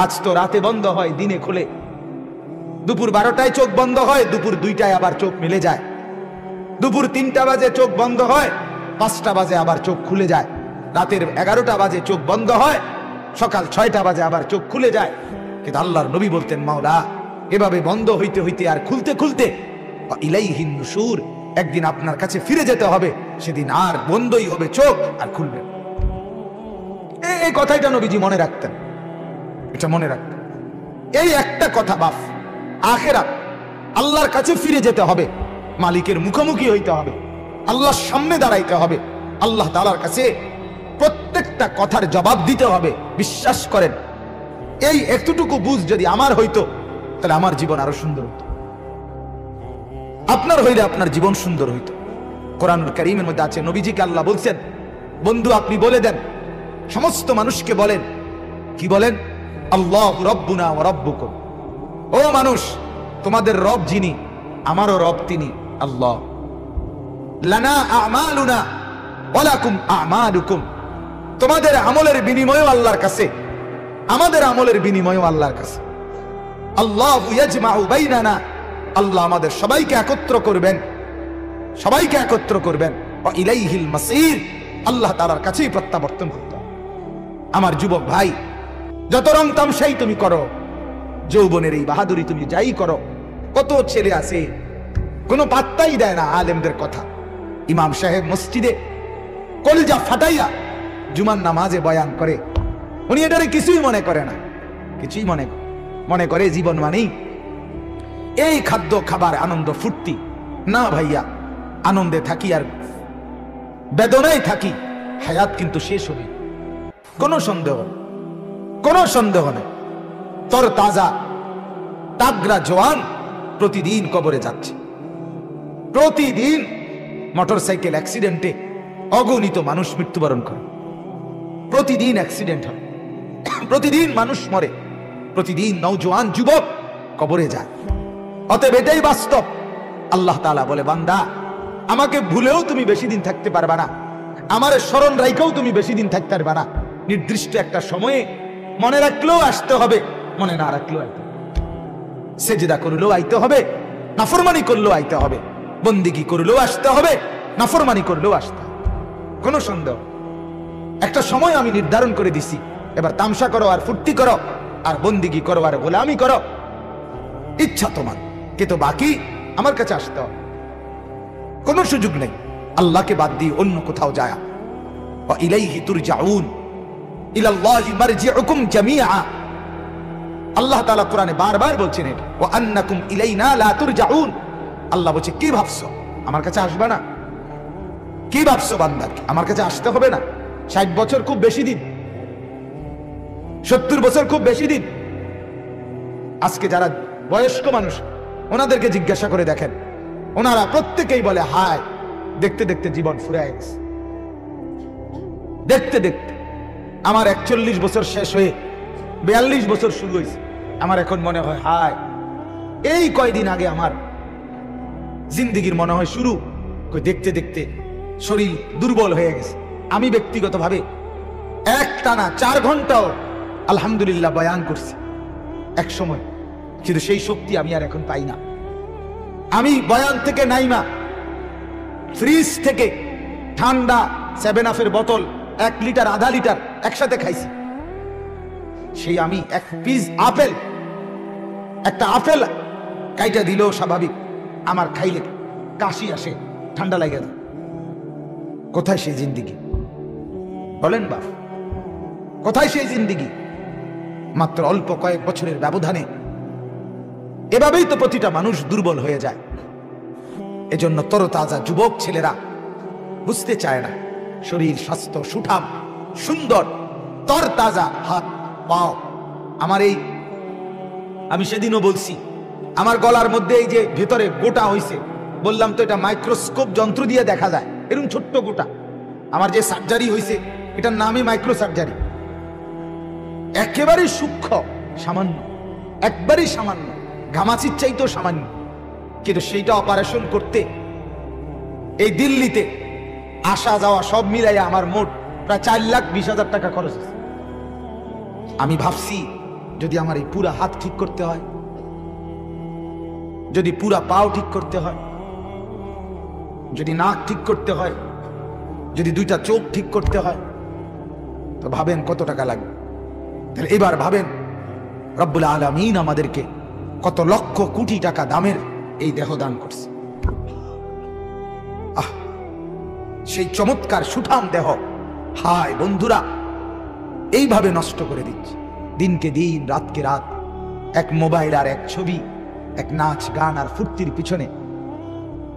আজ তো রাতে বন্ধ হয়, দিনে খুলে। দুপুর 12টায় চোখ বন্ধ হয়, দুপুর 2টায় আবার চোখ মেলে যায়। দুপুর 3টা বাজে চোখ বন্ধ হয়, 5টা বাজে আবার চোখ খুলে যায়। রাতের 11টা বাজে চোখ বন্ধ হয়, সকাল 6টা বাজে আবার চোখ খুলে যায়। কিন্তু আল্লাহর নবী বলতেন, মাওলা এভাবে বন্ধ হইতে হইতে আর খুলতে খুলতে ইলাইহিন নুশুর, একদিন আপনার কাছে ফিরে যেতে হবে, সেদিন আর বন্ধই হবে চোখ, আর খুলবে। এই কথাটা নবীজি মনে রাখতেন, এটা মনে রাখতেন। এই একটা কথা বাপ, আখিরাত আল্লাহর কাছে ফিরে যেতে হবে, মালিকের মুখোমুখি হইতে হবে, আল্লাহর সামনে দাঁড়াইতে হবে, আল্লাহ তাআলার কাছে প্রত্যেকটা কথার জবাব দিতে হবে। বিশ্বাস করেন, এই এতটুকু বুঝ যদি আমার হইতো, তাহলে আমার জীবন আরো সুন্দর হইতো। আপনার হইলে আপনার জীবন সুন্দর হইতো। কোরআনুল কারীমের মধ্যে আছে, নবীজিকে আল্লাহ বলছেন, বন্ধু আপনি বলে দেন, সমস্ত মানুষকে বলেন, কি বলেন? আল্লাহু রাব্বুনা ওয়া রাব্বুকুম। ও মানুষ, তোমাদের রব যিনি, আমারও রব তিনি আল্লাহ। লানা আমালুনা ওয়া লাকুম আমালুকুম। তোমাদের আমলের বিনিময়ও আল্লাহর কাছে, আমাদের আমলের বিনিময়ও আল্লাহর কাছে। আল্লাহু ইয়াজমাউ বাইনানা, আল্লাহ আমাদের সবাইকে একত্র করবেন, সবাইকে একত্র করবেন। ওয়া ইলাইহিল মাসির, আল্লাহ তাআলার কাছেই প্রত্যাবর্তন করতে হবে। আমার যুবক ভাই, যত রং তামসাই তুমি করো, যৌবনের এই বাহাদুরি তুমি যাই করো, কত ছেলে আছে কোনো পাত্তাই দেয় না আলেমদের কথা। ইমাম সাহেব মসজিদে কলজা ফাটাইয়া জুমার নামাজে বয়ান করে, উনি এটারে কিছুই মনে করে না, কিছুই মনে করে জীবন মানেই এই খাদ্য খাবার আনন্দ ফুর্তি। না ভাইয়া, আনন্দে থাকি আর বেদনায় থাকি, হায়াত কিন্তু শেষ হবে, কোনো সন্দেহ নেই। তর তাজা তাগরা জওয়ান প্রতিদিন কবরে যাচ্ছে, প্রতিদিন মোটরসাইকেল অ্যাক্সিডেন্টে অগণিত মানুষ মৃত্যুবরণ করে, প্রতিদিন অ্যাক্সিডেন্ট হয়, প্রতিদিন মানুষ মরে, প্রতিদিন নওজোয়ান যুবক কবরে যায়। অতএব এটাই বাস্তব। আল্লাহ তাআলা বলে, বান্দা আমাকে ভুলেও তুমি বেশি দিন থাকতে পারবা না, আমার স্মরণ রাইখাও তুমি বেশি দিন থাকতে পারবা না। নির্দিষ্ট একটা সময়ে মনে রাখলেও আসতে হবে, মনে না রাখলেও আইতে হবে। সেজদা করলেও আইতে হবে, নাফরমানি করলেও আইতে হবে, বন্দিগি করলেও আসতে হবে, নাফরমানি করলেও আসতে হবে, কোনো সন্দেহ। একটা সময় আমি নির্ধারণ করে দিছি, এবার তামসা করো আর ফুর্তি করো আর বন্দিগি করো আর গোলামি করো, ইচ্ছা তোমার, কিন্তু বাকি আমার কাছে আসতে হবে, কোনো সুযোগ নেই আল্লাহকে বাদ দিয়ে অন্য কোথাও যায়। ওয়া ইলাইহি তুরজাউন, ইলাল্লাহি মারজিউকুম জামিআ। আল্লাহ তাআলা কোরআনে বারবার বলছেন এটা, ওয়া আন্নাকুম ইলাইনা লা তুরজাউন। আল্লাহ বলছে, কি ভাবছো আমার কাছে আসবে না? কি ভাবছো বান্দা, আমার কাছে আসতে হবে না? 60 বছর খুব বেশি দিন, 70 বছর খুব বেশি দিন। আজকে যারা বয়স্ক মানুষ, ওনাদেরকে জিজ্ঞাসা করে দেখেন, ওনারা প্রত্যেকেই বলে, হায় দেখতে দেখতে জীবন ফুরায় গেছে, দেখতে দেখতে আমার 41 বছর শেষ হয়ে 42 বছর শুরু হয়েছে, আমার এখন মনে হয় হায় এই কয়দিন আগে আমার জিন্দেগির মনে হয় শুরু। দেখতে দেখতে শরীর দুর্বল হয়ে গেছে। আমি ব্যক্তিগতভাবে একটানা 4 ঘন্টাও আলহামদুলিল্লাহ বয়ান করছি এক সময়, কিন্তু সেই শক্তি আমি আর এখন পাই না। আমি বয়ান থেকে নাইমা ফ্রিজ থেকে ঠান্ডা 7 আপের বোতল 1 লিটার 1/2 লিটার একসাথে খাইছি। সেই আমি এক পিস আপেল, একটা আপেল কাইটা দিলেও স্বাভাবিক, আমার খাইলে কাশি আসে, ঠান্ডা লাগে না। কোথায় সেই জিন্দিগি বলেন বাপ, কোথায় সেই জিন্দিগি? মাত্র অল্প কয়েক বছরের ব্যবধানে এভাবেই তো প্রতিটা মানুষ দুর্বল হয়ে যায়। এজন্য তরতাজা যুবক ছেলেরা বুঝতে চায় না, শরীর স্বাস্থ্য সুঠাম সুন্দর তরতাজা হাত পাও। আমার এই, আমি সেদিনও বলছি, আমার গলার মধ্যে এই যে ভেতরে গোটা হইছে, বললাম তো এটা মাইক্রোস্কোপ যন্ত্র দিয়ে দেখা যায়, এরকম ছোট্ট গোটা। আমার যে সার্জারি হইছে এটার নামই মাইক্রো সার্জারি, একেবারে সূক্ষ্ম, সামান্য, একবারেই সামান্য, ঘামাচির চাইতেও সামান্য, কিন্তু সেইটা অপারেশন করতে এই দিল্লিতে আসা যাওয়া সব মিলাইয়া আমার মোট প্রায় 4,20,000 টাকা খরচ হয়েছে। আমি ভাবছি যদি আমার এই পুরা হাত ঠিক করতে হয়, যদি পুরা পাও ঠিক করতে হয়, যদি নাক ঠিক করতে হয়, যদি দুইটা চোখ ঠিক করতে হয়, তো ভাবেন কত টাকা লাগবে। তাহলে এবার ভাবেন রব্বুল আলামিন আমাদেরকে কত লক্ষ কোটি টাকা দামের এই দেহ দান করছে। সেই চমৎকার সুঠাম দেহ, হায় বন্ধুরা, এইভাবে নষ্ট করে দিচ্ছে দিনকে দিন, রাতকে রাত। এক মোবাইল আর এক ছবি, এক নাচ গান আর ফুর্তির পিছনে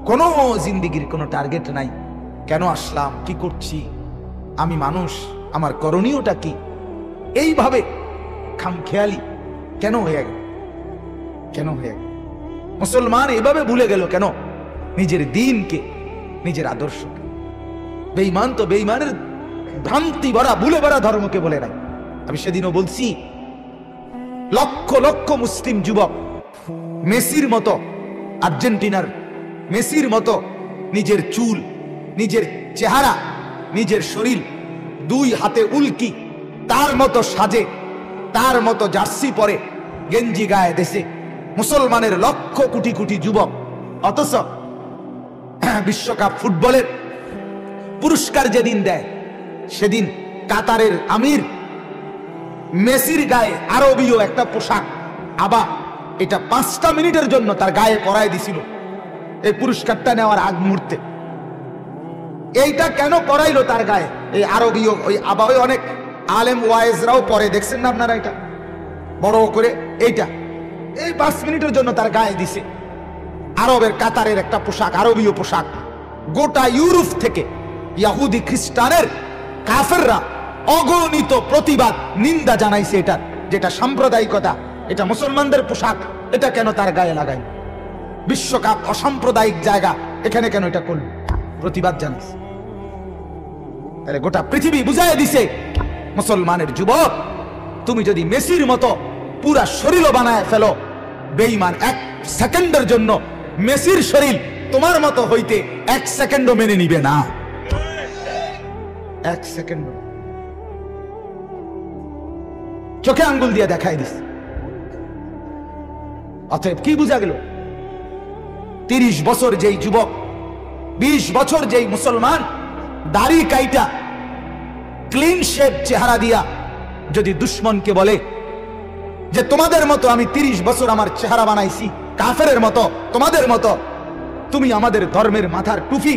কোনো জিন্দিগির কোনো টার্গেট নাই। কেন আসলাম, কি করছি, আমি মানুষ, আমার করণীয়টা কি, এইভাবে খামখেয়ালি কেন হয়ে গেল? কেন হয়ে গেল? মুসলমান এভাবে ভুলে গেল কেন নিজের দ্বীনকে, নিজের আদর্শকে? বেঈমান তো বেঈমানের ভ্রান্তি ভরা, ভুলে ভরা ধর্মকে বলে নাই। আমি সেদিনও বলছি, লক্ষ লক্ষ মুসলিম যুবক মেসির মতো, আর্জেন্টিনার মেসির মতো নিজের চুল, নিজের চেহারা, নিজের শরীর দুই হাতে উল্কি, তার মতো সাজে, তার মতো জার্সি পরে, গেঞ্জি গায়ে দেশে মুসলমানের লক্ষ কোটি কোটি যুবক। অথচ বিশ্বকাপ ফুটবলের পুরস্কার যেদিন দেয়, সেদিন কাতারের আমির মেসির গায়ে আরবীয় একটা পোশাক, আবার এটা 5টা মিনিটের জন্য তার গায়ে পরায় দিছিল এই পুরস্কারটা নেওয়ার আগ মুহূর্তে। এইটা কেন পরাইলো তার গায়ে এই আরবীয় ওই আবা? ওই অনেক আলেম ওয়াইজরাও পরে, দেখছেন না আপনারা, এটা বড় করে এইটা এই 5 মিনিটের জন্য তার গায়ে দিছে আরবের কাতারের একটা পোশাক, আরবীয় পোশাক। গোটা ইউরোপ থেকে ইহুদি খ্রিস্টানের কাফেররা অগণিত প্রতিবাদ, নিন্দা জানাইছে এটা, যেটা সাম্প্রদায়িকতা, এটা মুসলমানদের পোশাক, এটা কেন তার গায়ে লাগাই? বিশ্বকাপ অসাম্প্রদায়িক জায়গা, এখানে কেন এটা করল? প্রতিবাদ জানাইছে। তাহলে গোটা পৃথিবী বুঝাই দিছে, মুসলমানের যুবক, তুমি যদি মেসির মতো পুরা শরীর বানায় ফেলো, বেঈমান 1 সেকেন্ডের জন্য মেসির শরীর তোমার মতো হইতে 1 সেকেন্ডও মেনে নিবে না। 1 সেকেন্ড চোখে আঙ্গুল দিয়ে দেখাই দিস। অতএব কি বুঝা গেল? 30 বছর যেই যুবক, 20 বছর যেই মুসলমান দাড়ি কাইটা ক্লিন শেভ চেহারা দিয়া যদি দুশ্মনকে বলে যে তোমাদের মতো আমি 30 বছর আমার চেহারা বানাইছি, কাফেরের মতো, তোমাদের মতো, তুমি আমাদের ধর্মের মাথার টুপি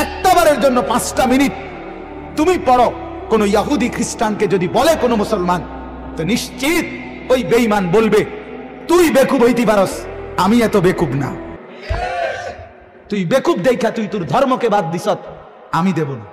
একটাবারের জন্য 5টা মিনিট তুমি পড়ো, কোন ইহুদি খ্রিস্টানকে যদি বলে কোন মুসলমান, তো নিশ্চিত ওই বেঈমান বলবে, তুই বেকুব হইতে পারস, আমি এত বেকুব না। তুই বেকুব দেখা তুই তোর ধর্মকে বাদ দিস, আমি দেব না।